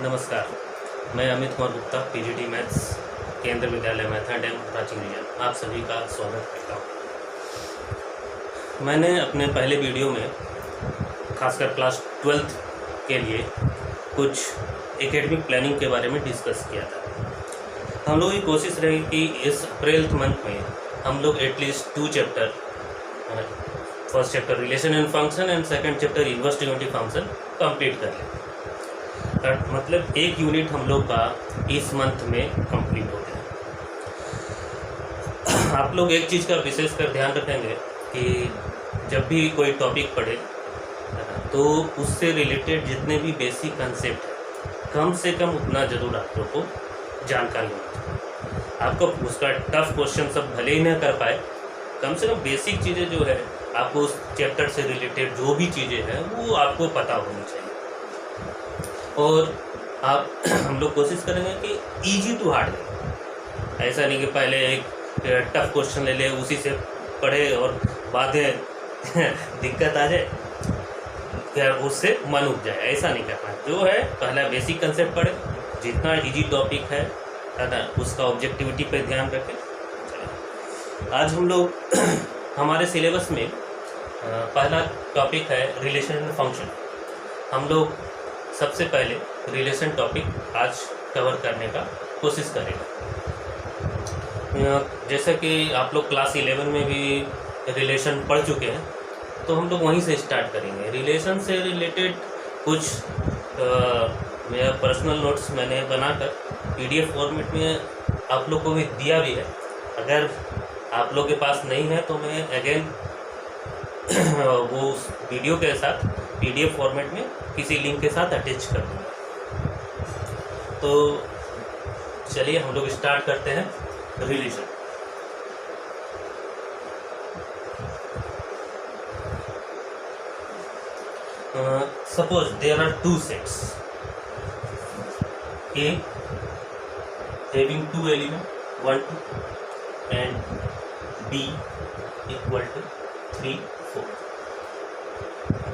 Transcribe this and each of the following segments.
नमस्कार, मैं Amit Kumar Gupta PGT maths केंद्र विद्यालय मैथा डैम प्राचीन रीजन आप सभी का स्वागत करता हूँ। मैंने अपने पहले वीडियो में खासकर क्लास 12th के लिए कुछ एकेडमिक प्लानिंग के बारे में डिस्कस किया था। हम लोग की कोशिश रही कि इस अप्रैल मंथ में हम लोग at least 2 chapter, first chapter relation and function and second chapter inverse trigonometry function complete कर लें। मतलब एक यूनिट हम लोग का इस मंथ में कंप्लीट हो गया। आप लोग एक चीज़ का विशेषकर ध्यान रखेंगे कि जब भी कोई टॉपिक पढ़े तो उससे रिलेटेड जितने भी बेसिक कंसेप्ट है कम से कम उतना ज़रूर आप लोग को जानकारी होना चाहिए। आपको उसका टफ क्वेश्चन सब भले ही ना कर पाए, कम से कम बेसिक चीज़ें जो है आपको उस चैप्टर से रिलेटेड जो भी चीज़ें हैं वो आपको पता होनी चाहिए। और आप हम लोग कोशिश करेंगे कि इजी टू हार्ड है, ऐसा नहीं कि पहले एक टफ क्वेश्चन ले ले उसी से पढ़े और बाद में दिक्कत आ जाए या उससे मन उठ जाए, ऐसा नहीं करना। जो है पहला बेसिक कंसेप्ट पढ़े, जितना इजी टॉपिक है ना उसका ऑब्जेक्टिविटी पे ध्यान रखें। आज हम लोग हमारे सिलेबस में पहला टॉपिक है रिलेशन एंड फंक्शन। हम लोग सबसे पहले रिलेशन टॉपिक आज कवर करने का कोशिश करेंगे। जैसे कि आप लोग क्लास 11 में भी रिलेशन पढ़ चुके हैं, तो हम लोग वहीं से स्टार्ट करेंगे। रिलेशन से रिलेटेड कुछ मेरा पर्सनल नोट्स मैंने बनाकर PDF फॉर्मेट में आप लोग को भी दिया भी है। अगर आप लोग के पास नहीं है तो मैं अगेन वो उस वीडियो के साथ PDF फॉर्मेट में किसी लिंक के साथ अटैच कर दूँगा। तो चलिए हम लोग स्टार्ट करते हैं relation. Suppose there are 2 sets A having 2 elements 1 2 and B equal to 3 4.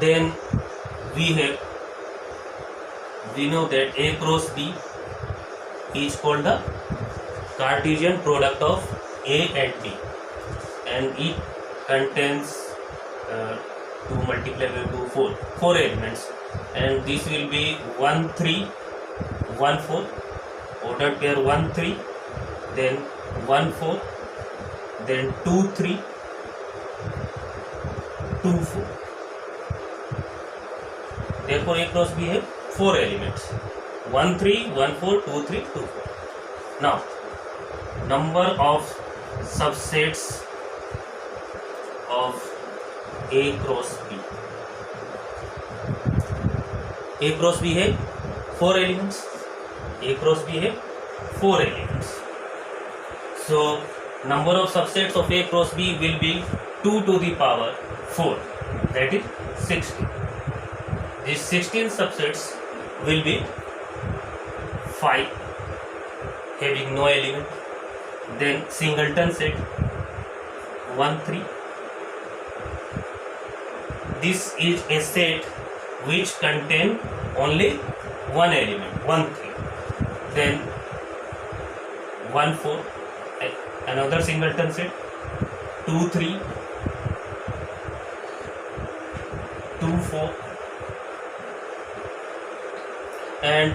Then we know that A cross B is called the Cartesian product of A and B, and it contains 2 multiplied by 2 4 elements, and this will be 1 3 1 4, ordered pair 1 3, then 1 4, then 2 3 2 4. Therefore A cross B है 4 elements 1 3 1 4 2 3 2 4. Now number of subsets of A cross B. A cross B है 4 elements, A cross B है 4 elements. So number of subsets of A cross B will be 2 to the power 4, that is 16. These 16 subsets will be 5 having no element, then singleton set 1 3. This is a set which contain only one element 1 3, then 1 4, another singleton set 2 3 2 4, and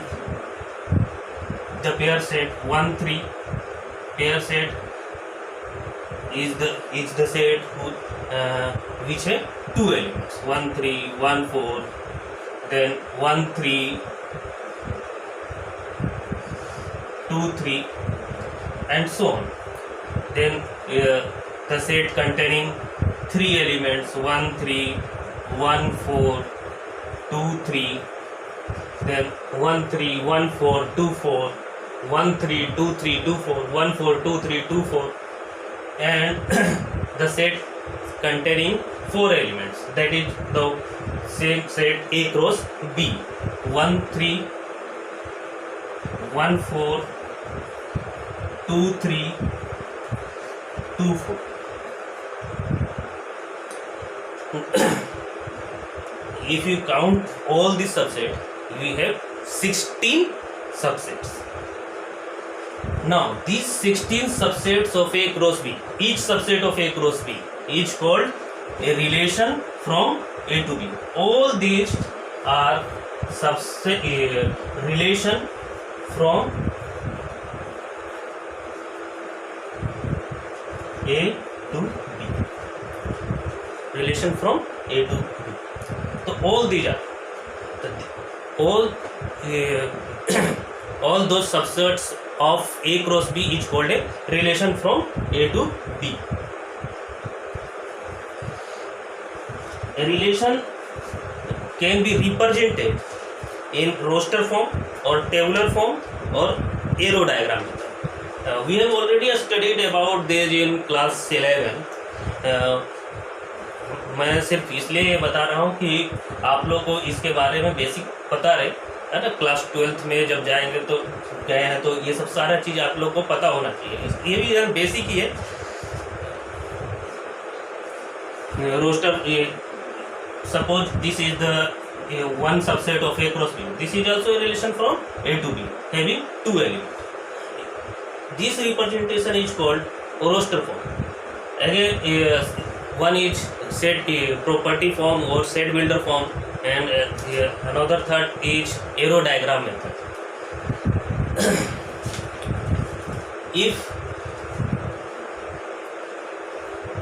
the pair set 1 3. Pair set is the set which has 2 elements 1 3 1 4, then 1 3 2 3, and so on. Then the set containing 3 elements 1 3 1 4 2 3, then 1 3 1 4 2 4 1 3 2 3 2 4 1 4 2 3 2 4, and the set containing 4 elements, that is the same set A cross B 1 3 1 4 2 3 2 4. If you count all these subsets, we have 16 subsets. Now these 16 subsets of A cross B, each subset of A cross B is called a relation from A to B. All these are subset relation from A to B. Relation from A to B. So all these are all those subsets of A cross B is called a relation from A to B. A relation can be represented in roster form or tabular form or arrow diagram. We have already studied about this in class 11. मैं सिर्फ इसलिए बता रहा हूँ कि आप लोग को इसके बारे में बेसिक पता रहे, है ना। क्लास 12th में जब जाएंगे तो गए हैं तो ये सब सारा चीज़ आप लोग को पता होना चाहिए। ये भी बेसिक ही है। Roster, suppose this is the one subset of A cross B. This is also a relation from A to B having two elements. This representation is called roster form. Again, one is set property form or set builder form, and another third is arrow diagram method. If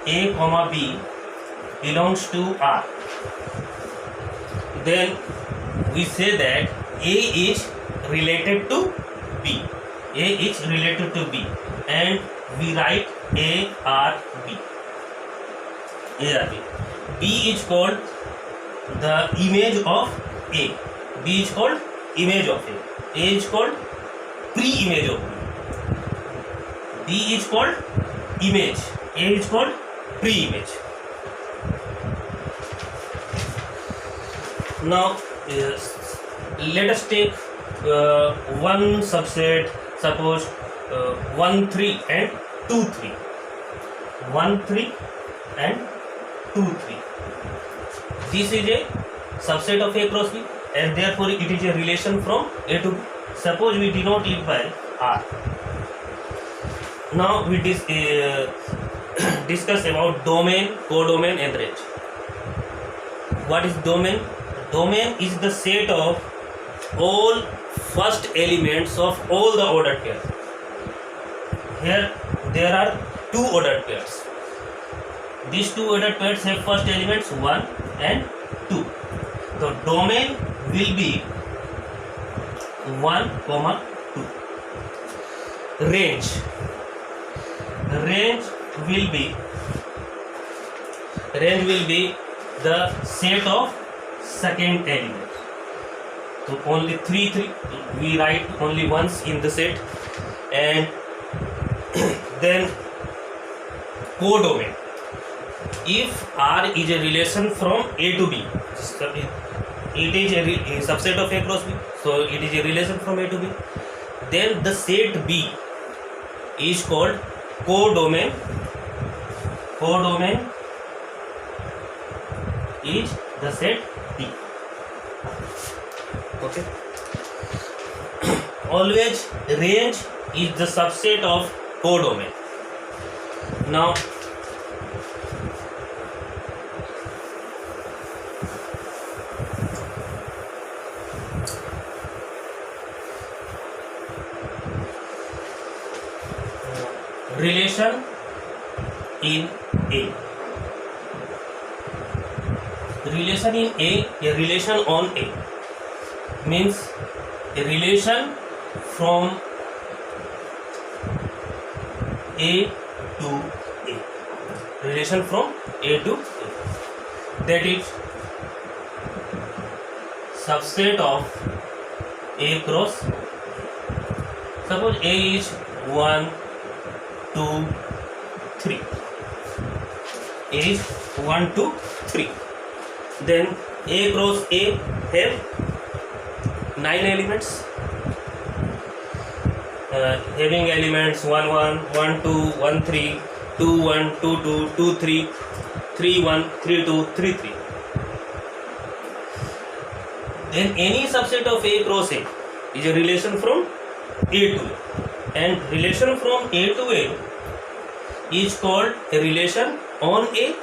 A comma B belongs to R, then we say that A is related to B. A is related to B, and we write A R B. A R B. B is called the image of A. B is called image of A. A is called pre-image of B. B is called image. A is called pre-image. Now let us take one subset, suppose 1 3 and 2 3. 1 3 and 2 3. This is a subset of A cross B, and therefore it is a relation from A to B. Suppose we denote it by R. Now we discuss about domain, codomain and range. What is domain? Domain is the set of all first elements of all the ordered pairs. Here there are two ordered pairs. These two ordered pairs have first elements 1 and 2. The domain will be 1, 2. Range will be the set of second element. So only 3 3, we write only once in the set. And then codomain. If R is a relation from A to B, it is a subset of A cross B, so it is a relation from A to B, then the set B is called codomain. Codomain is the set B. Okay. Always range is the subset of codomain. Now relation in A. Relation in A, a relation on A, means a relation from A to A. Relation from A to A. That is subset of A cross. Suppose A is 1, 2, 3. A is 1, 2, 3. Then A cross A have 9 elements, having elements 1 1, 1 2, 1 3, 2 1, 2 2, 2 3, 3 1, 3 2, 3 3. Then any subset of A cross A is a relation from A to A, and relation from A to A is called a relation on A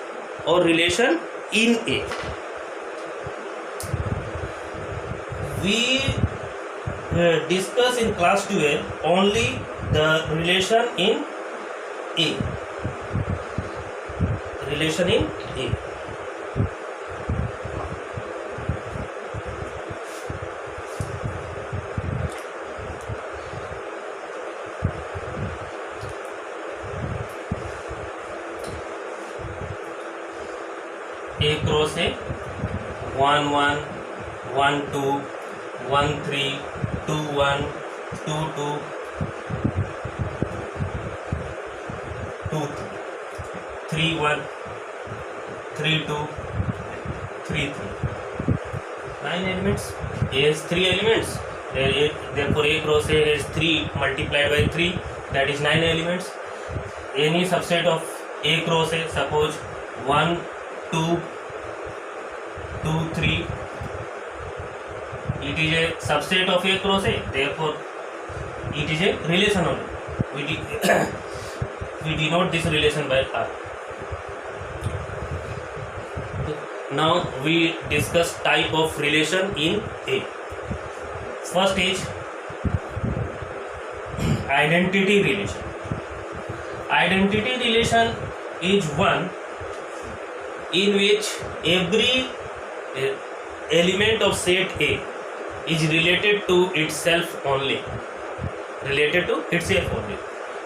or relation in A. We discuss in class 12 only the relation in A. Relation in A. A cross A, 1 1 1 2 1 3 2 1 2 2 2 3 1 3 2 3 3. 9 elements. A has 3 elements. Therefore, A cross A has 3 multiplied by 3. That is 9 elements. Any subset of A cross A, suppose 1 2 2 3, it is a subset of A cross A. Therefore, it is a relation only. We denote this relation by R. Now we discuss type of relation in A. First is identity relation. Identity relation is one in which every element of set A is related to itself only. Related to itself only.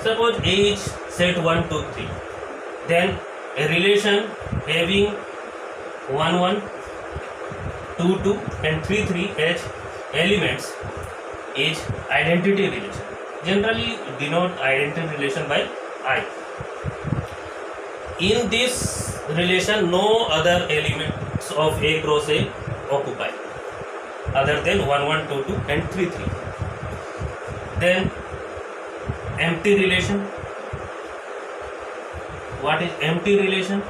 Suppose A is set 1 2 3. Then a relation having 1 1 2 2 and 3 3 as elements is identity relation. Generally denote identity relation by I. In this relation, no other elements of A cross A occupy other than 1 1 2 2 and 3 3. Then empty relation. What is empty relation?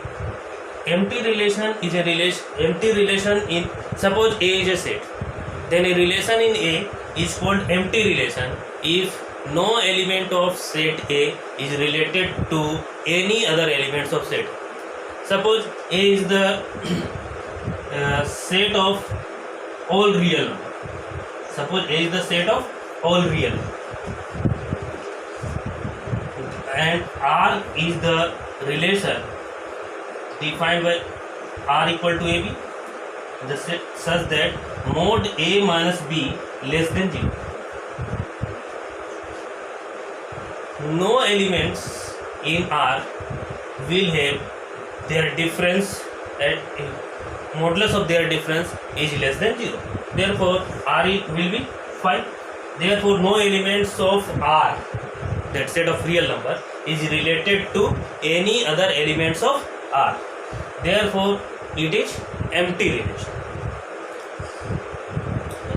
Empty relation is a empty relation in, suppose A is a set, then a relation in A is called empty relation if no element of set A is related to any other elements of set. Suppose A is the set of all real number. Suppose A is the set of all real number. And R is the relation defined by R equal to AB, such that mod A minus B less than 0. No elements in R will have their difference at modulus of their difference is less than 0. Therefore, R will be 5. Therefore, no elements of R, that set of real number, is related to any other elements of R. Therefore, it is empty relation.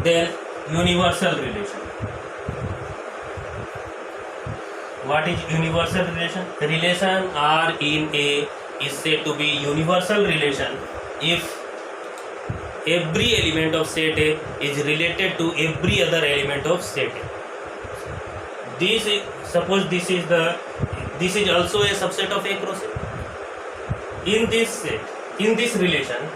Then universal relation. What is universal relation? The relation R in A is said to be universal relation if every element of set A is related to every other element of set A. This is, suppose this is also a subset of A cross A. In this set, in this relation,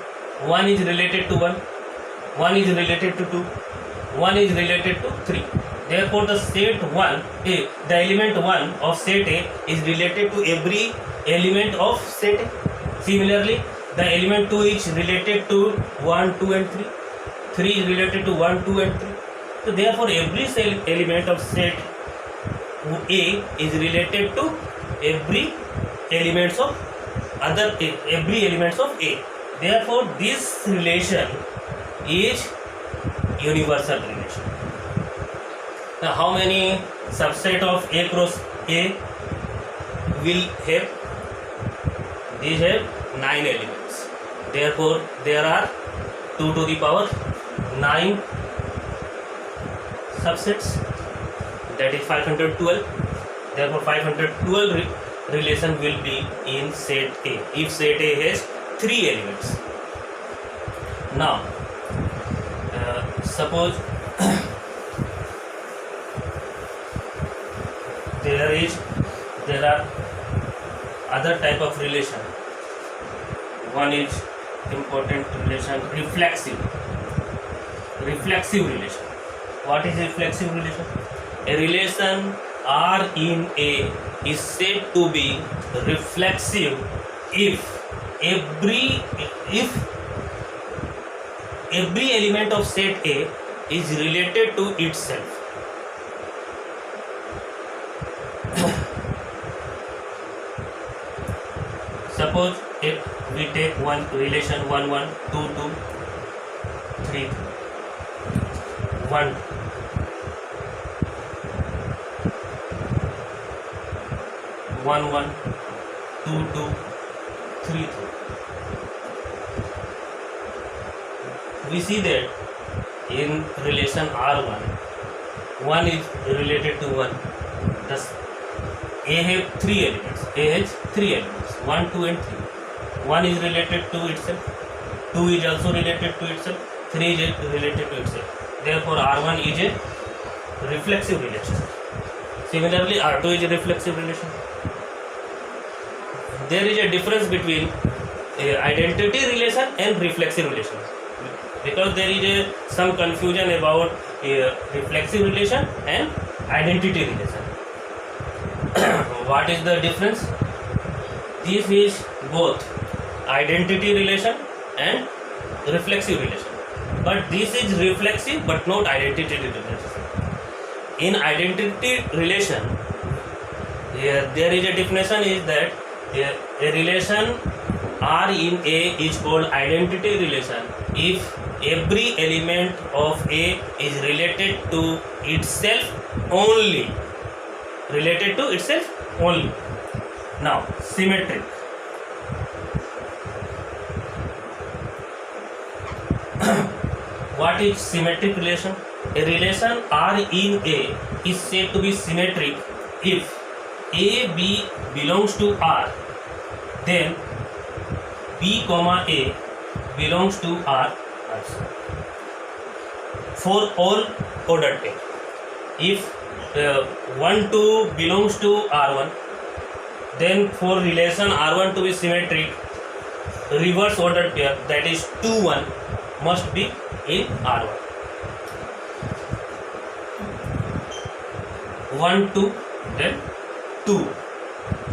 1 is related to 1, 1 is related to 2, 1 is related to 3. Therefore, the set 1, the element 1 of set A is related to every element of set A. Similarly, the element 2 is related to 1, 2 and 3. 3 is related to 1, 2 and 3. So, therefore, every element of set A is related to every elements of A. Therefore, this relation is universal relation. Now, how many subset of A cross A will have? These have 9 elements. Therefore, there are 2 to the power 9 subsets, that is 512. Therefore, 512 relation will be in set A if set A has 3 elements. Now, suppose there are other type of relation. One is important relation, reflexive relation. What is reflexive relation? A relation R in A is said to be reflexive if every element of set A is related to itself. Suppose if we take one relation 1 1 2 2 3 1 1 1 2 2 3 2, we see that in relation R1, 1 is related to 1. Thus, A has 3 elements. A has 3 elements. 1, 2, and 3. 1 is related to itself. 2 is also related to itself. 3 is related to itself. Therefore, R1 is a reflexive relation. Similarly, R2 is a reflexive relation. There is a difference between identity relation and reflexive relation, because there is some confusion about reflexive relation and identity relation. What is the difference? This is both identity relation and reflexive relation, but this is reflexive but not identity relation. In identity relation, there is a definition is that a relation R in A is called identity relation if every element of A is related to itself only. Related to itself only. Now, symmetric. What is symmetric relation? A relation R in A is said to be symmetric if A, B belongs to R, then B, A belongs to R also. For all ordered pair, if 1, 2 belongs to R1, then for relation R1 to be symmetric, reverse ordered pair, that is 2, 1 must be in R1. 1, 2, then 2.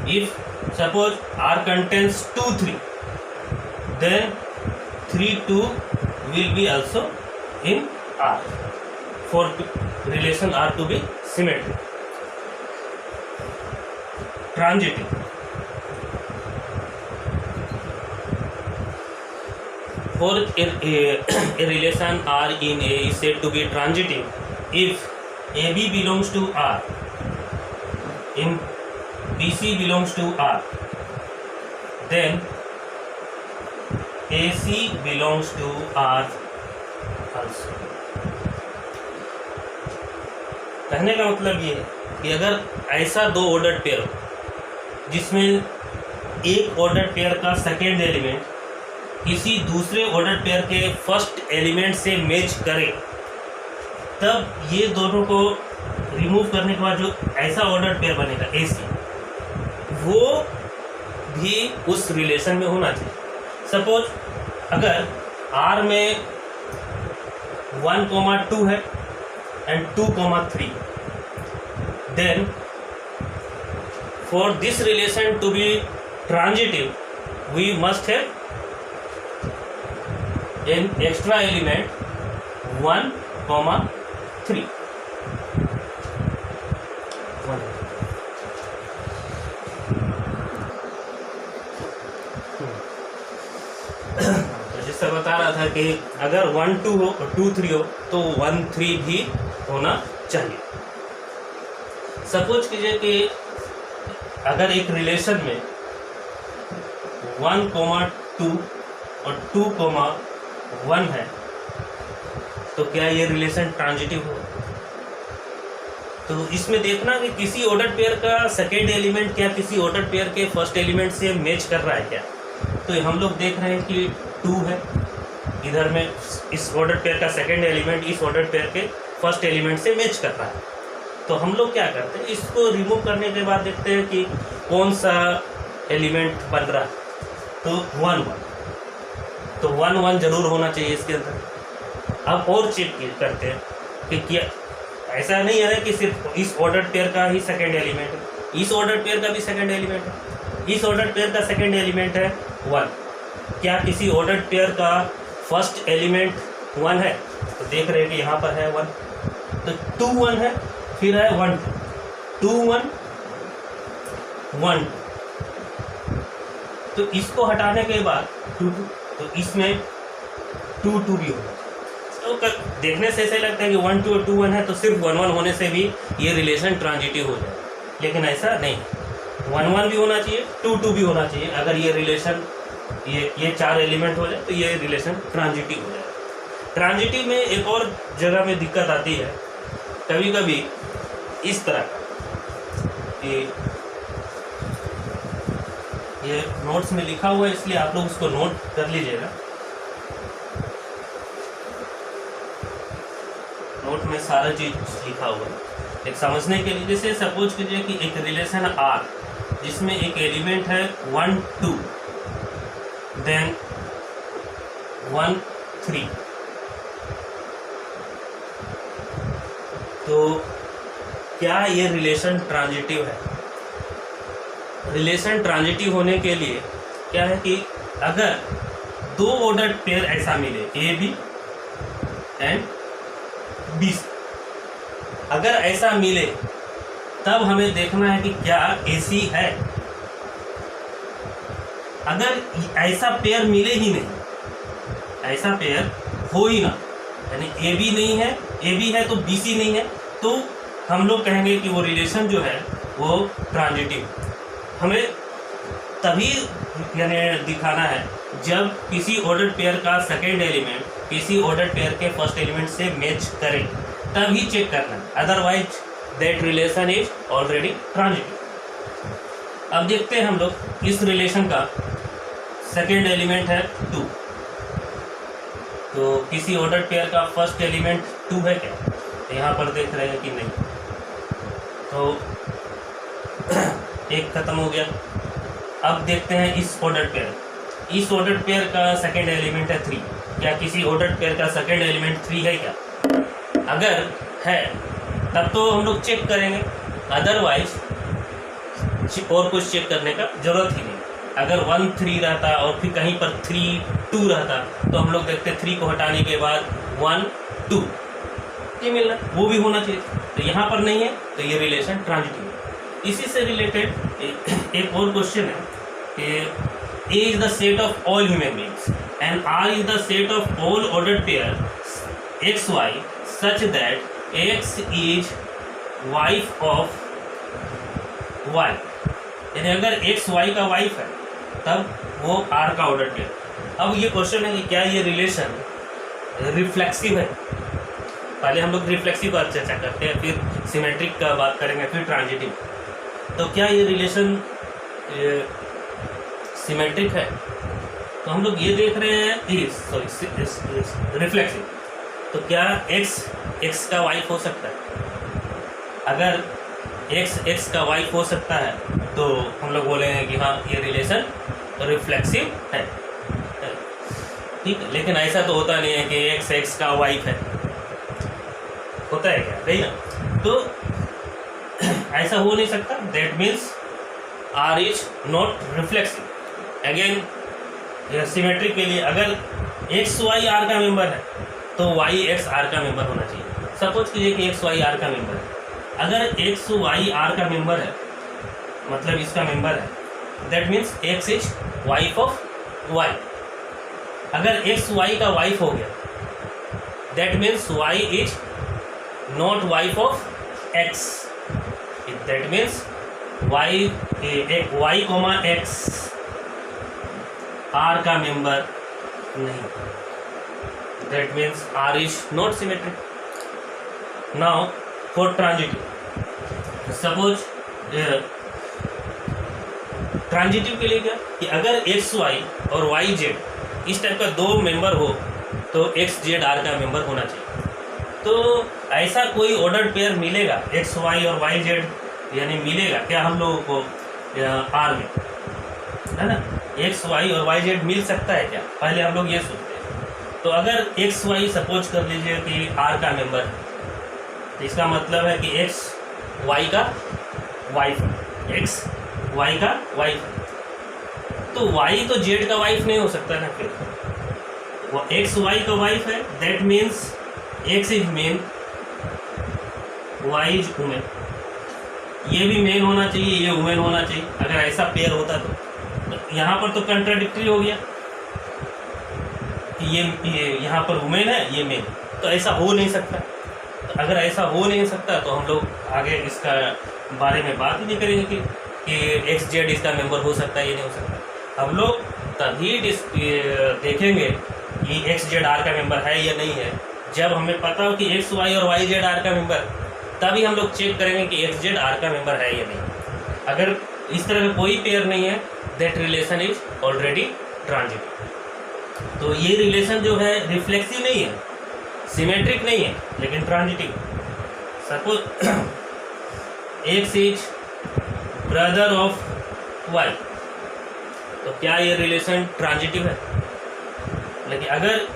If suppose R contains 2, 3, then 3, 2 will be also in R for relation R to be symmetric. Transitive. For a relation R in A is said to be transitive if AB belongs to R, in BC belongs to R, then AC belongs to R also. कहने का मतलब ये है कि अगर ऐसा दो order pair हो जिसमें एक ऑर्डर पेयर का सेकेंड एलिमेंट किसी दूसरे ऑर्डर पेयर के फर्स्ट एलिमेंट से मैच करे, तब ये दोनों को रिमूव करने के बाद जो ऐसा ऑर्डर पेयर बनेगा AC, वो भी उस रिलेशन में होना चाहिए. सपोज अगर R में 1, 2 है and 2, 3, then for this relation to be transitive, we must have an extra element 1, 3. तो जिससे बता रहा था कि अगर 1, 2 हो और 2, 3 हो तो 1, 3 भी होना चाहिए. सपोज कीजिए कि अगर एक रिलेशन में 1, 2 और 2, 1 है तो क्या ये रिलेशन ट्रांजिटिव हो? तो इसमें देखना कि किसी ऑर्डर पेयर का सेकेंड एलिमेंट क्या किसी ऑर्डर पेयर के फर्स्ट एलिमेंट से मैच कर रहा है क्या. तो हम लोग देख रहे हैं कि 2 है, इधर में इस ऑर्डर पेयर का सेकेंड एलिमेंट इस ऑर्डर पेयर के फर्स्ट एलिमेंट से मैच कर रहा है. तो हम लोग क्या करते हैं, इसको रिमूव करने के बाद देखते हैं कि कौन सा एलिमेंट बन रहा है। तो 1 1, तो 1 1 जरूर होना चाहिए इसके अंदर। अब और चेक करते हैं कि क्या ऐसा नहीं है कि सिर्फ इस ऑर्डर पेयर का ही सेकेंड एलिमेंट है, इस ऑर्डर पेयर का भी सेकेंड एलिमेंट है, इस ऑर्डर पेयर का सेकेंड एलिमेंट है 1। क्या किसी ऑर्डर पेयर का फर्स्ट एलिमेंट 1 है? तो देख रहे हैं कि यहाँ पर है 1, तो 2 1 है, फिर है 1 2 1 1, तो इसको हटाने के बाद 2 2, तो इसमें 2 2 भी होगा। तो देखने से ऐसा लगता है कि 1 2 और 2 1 है, तो सिर्फ 1 1 होने से भी ये रिलेशन ट्रांजिटिव हो जाए, लेकिन ऐसा नहीं, 1 1 भी होना चाहिए, 2 2 भी होना चाहिए। अगर ये रिलेशन ये 4 एलिमेंट हो जाए तो ये रिलेशन ट्रांजिटिव हो जाए। ट्रांजिटिव में एक और जगह में दिक्कत आती है, कभी कभी इस तरह कि ये नोट्स में लिखा हुआ है, इसलिए आप लोग उसको नोट कर लीजिएगा। नोट में सारा चीज लिखा हुआ है, एक समझने के लिए। जैसे सपोज कीजिए कि एक रिलेशन R जिसमें एक एलिमेंट है 1 2 देन 1 3, तो क्या ये रिलेशन ट्रांजिटिव है? रिलेशन ट्रांजिटिव होने के लिए क्या है कि अगर 2 ऑर्डर पेयर ऐसा मिले ए बी एंड बी, अगर ऐसा मिले तब हमें देखना है कि क्या AC है। अगर ऐसा पेयर मिले ही नहीं, ऐसा पेयर हो ही ना, यानी ए बी नहीं है, ए बी है तो BC नहीं है, तो हम लोग कहेंगे कि वो रिलेशन जो है वो ट्रांजिटिव। हमें तभी यानी दिखाना है जब किसी ऑर्डर पेयर का सेकेंड एलिमेंट किसी ऑर्डर पेयर के फर्स्ट एलिमेंट से मैच करे, तभी चेक करना है, otherwise that relation is already transitive. अब देखते हैं हम लोग इस रिलेशन का सेकेंड एलिमेंट है 2, तो किसी ऑर्डर पेयर का फर्स्ट एलिमेंट 2 है क्या? तो यहाँ पर देख रहे हैं कि नहीं, तो एक खत्म हो गया। अब देखते हैं इस ऑर्डर पेयर, इस ऑर्डर पेयर का सेकेंड एलिमेंट है 3, क्या किसी ऑर्डर पेयर का सेकेंड एलिमेंट 3 है क्या? अगर है तब तो हम लोग चेक करेंगे, अदरवाइज और कुछ चेक करने का जरूरत ही नहीं। अगर 1 3 रहता और फिर कहीं पर 3 2 रहता तो हम लोग देखते 3 को हटाने के बाद 1 2 ये मिलना, वो भी होना चाहिए। तो यहाँ पर नहीं है तो ये रिलेशन ट्रांजिटिव है। इसी से रिलेटेड एक और क्वेश्चन है कि A is the set of all human beings and R is the set of all ordered pair X Y such that X is wife of Y, यानी अगर X Y का वाइफ है तब वो R का order pair. अब ये question है कि क्या ये रिलेशन रिफ्लेक्सिव है? पहले हम लोग रिफ्लेक्सिव पर चर्चा करते हैं, फिर सिमेट्रिक का बात करेंगे, फिर ट्रांजिटिव। तो क्या ये रिलेशन सिमेट्रिक है? तो हम लोग ये देख रहे हैं रिफ्लेक्सिव, तो क्या X का वाइफ हो सकता है? अगर X का वाइफ हो सकता है तो हम लोग बोलेंगे कि हाँ ये रिलेशन रिफ्लेक्सिव है, ठीक है। लेकिन ऐसा तो होता नहीं है कि X का वाइफ है, होता है क्या? नहीं ना, तो ऐसा हो नहीं सकता। That means R is not reflexive. Again symmetric के लिए अगर X Y R का मेंबर है तो Y X R का मेंबर होना चाहिए। सपोज कीजिए कि X Y R का मेंबर है, अगर X Y R का मेंबर है मतलब इसका मेंबर है, that means X is wife of Y। अगर X Y का वाइफ हो गया that means Y is not wife of X, that means Y comma X R का मेंबर नहीं, that means R is not symmetric. Now for transitive, suppose transitive के लिए क्या कि अगर X Y और Y Z इस टाइप का 2 मेंबर हो तो X Z R का मेंबर होना चाहिए। तो ऐसा कोई ऑर्डर्ड पेयर मिलेगा एक्स वाई और वाई जेड, यानी मिलेगा क्या हम लोगों को आर में, है ना? एक्स वाई और वाई जेड मिल सकता है क्या, पहले हम लोग ये सोचते हैं। तो अगर एक्स वाई सपोज कर लीजिए कि आर का मेंबर है, तो इसका मतलब है कि एक्स वाई का वाइफ है, एक्स वाई का वाइफ है। तो वाई तो जेड का वाइफ नहीं हो सकता ना, फिर वो एक्स वाई का वाइफ है, that means X is men, Y is women. ये भी मेन होना चाहिए, ये वुमेन होना चाहिए। अगर ऐसा पेयर होता तो यहाँ पर तो कंट्राडिक्टरी हो गया कि ये यहाँ पर वुमेन है, ये मेन, तो ऐसा हो नहीं सकता। तो अगर ऐसा हो नहीं सकता तो हम लोग आगे इसका बारे में बात ही नहीं करेंगे कि एक्स जेड इसका मेंबर हो सकता है, ये नहीं हो सकता। हम लोग तभी देखेंगे कि एक्स जेड आर का मेंबर है या नहीं है, जब हमें पता हो कि एक्स वाई और वाई जेड आर का मेंबर, तभी हम लोग चेक करेंगे कि एक्स जेड आर का मेंबर है या नहीं। अगर इस तरह का कोई पेयर नहीं है, that relation is already transitive. तो ये रिलेशन जो है रिफ्लेक्सिव नहीं है, सिमेट्रिक नहीं है, लेकिन transitive. Suppose X is brother of Y, तो क्या ये रिलेशन ट्रांजिटिव है? लेकिन अगर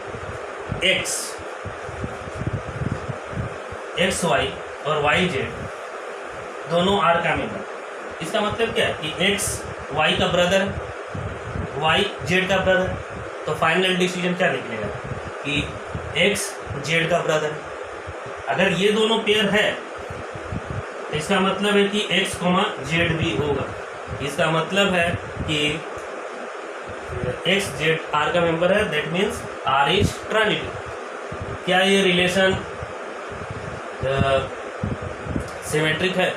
एक्स वाई और वाई जेड दोनों आर का मेंबर, इसका मतलब क्या है कि एक्स वाई का ब्रदर है, वाई जेड का ब्रदर, तो फाइनल डिसीजन क्या निकलेगा कि एक्स जेड का ब्रदर है। अगर ये दोनों पेयर है तो इसका मतलब है कि एक्स कोमा जेड भी होगा। इसका मतलब है कि एक्स जेड आर का मेंबर है, that means R is transitive. क्या ये रिलेशन सिमेट्रिक है?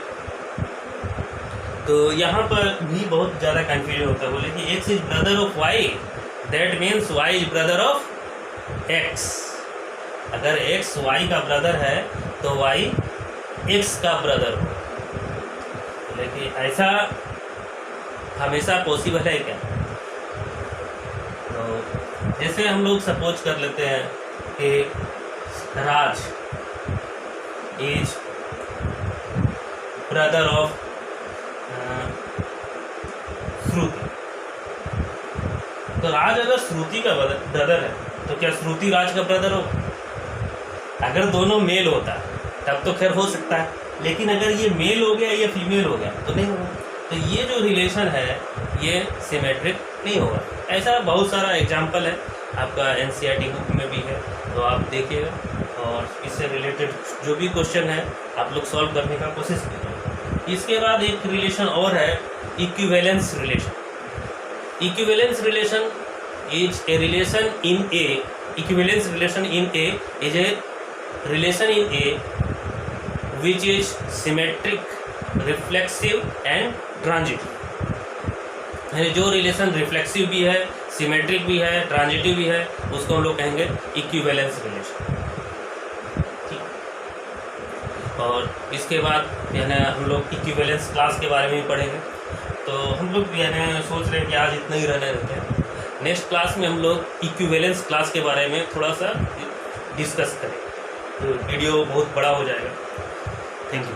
तो यहाँ पर भी बहुत ज़्यादा कन्फ्यूजन होता है। बोले कि X is brother of Y, that means Y is brother of X. अगर एक्स वाई का ब्रदर है तो वाई एक्स का ब्रदर हो, लेकिन ऐसा हमेशा पॉसिबल है क्या? तो जैसे हम लोग सपोज कर लेते हैं कि राज इज ब्रदर ऑफ श्रुति। तो राज अगर श्रुति का ब्रदर है तो क्या श्रुति राज का ब्रदर हो? अगर दोनों मेल होता तब तो खैर हो सकता है, लेकिन अगर ये मेल हो गया या फीमेल हो गया तो नहीं होगा। तो ये जो रिलेशन है ये सिमेट्रिक नहीं होगा। ऐसा बहुत सारा एग्जाम्पल है, आपका NCERT बुक में भी है, तो आप देखिएगा और इससे रिलेटेड जो भी क्वेश्चन है आप लोग सॉल्व करने का कोशिश कीजिए। इसके बाद एक रिलेशन और है, equivalence relation. Equivalence relation is a relation in A, equivalence relation in A is a relation in A which is symmetric, reflexive and transitive। यानी जो रिलेशन रिफ्लेक्सिव भी है, सिमेट्रिक भी है, ट्रांजिटिव भी है, उसको हम लोग कहेंगे इक्विवेलेंस रिलेशन। ठीक। और इसके बाद यानी हम लोग इक्विवेलेंस क्लास के बारे में भी पढ़ेंगे। तो हम लोग यानी सोच रहे हैं कि आज इतना ही रहने देते हैं, नेक्स्ट क्लास में हम लोग इक्विवेलेंस क्लास के बारे में थोड़ा सा डिस्कस करें। तो वीडियो बहुत बड़ा हो जाएगा। Thank you.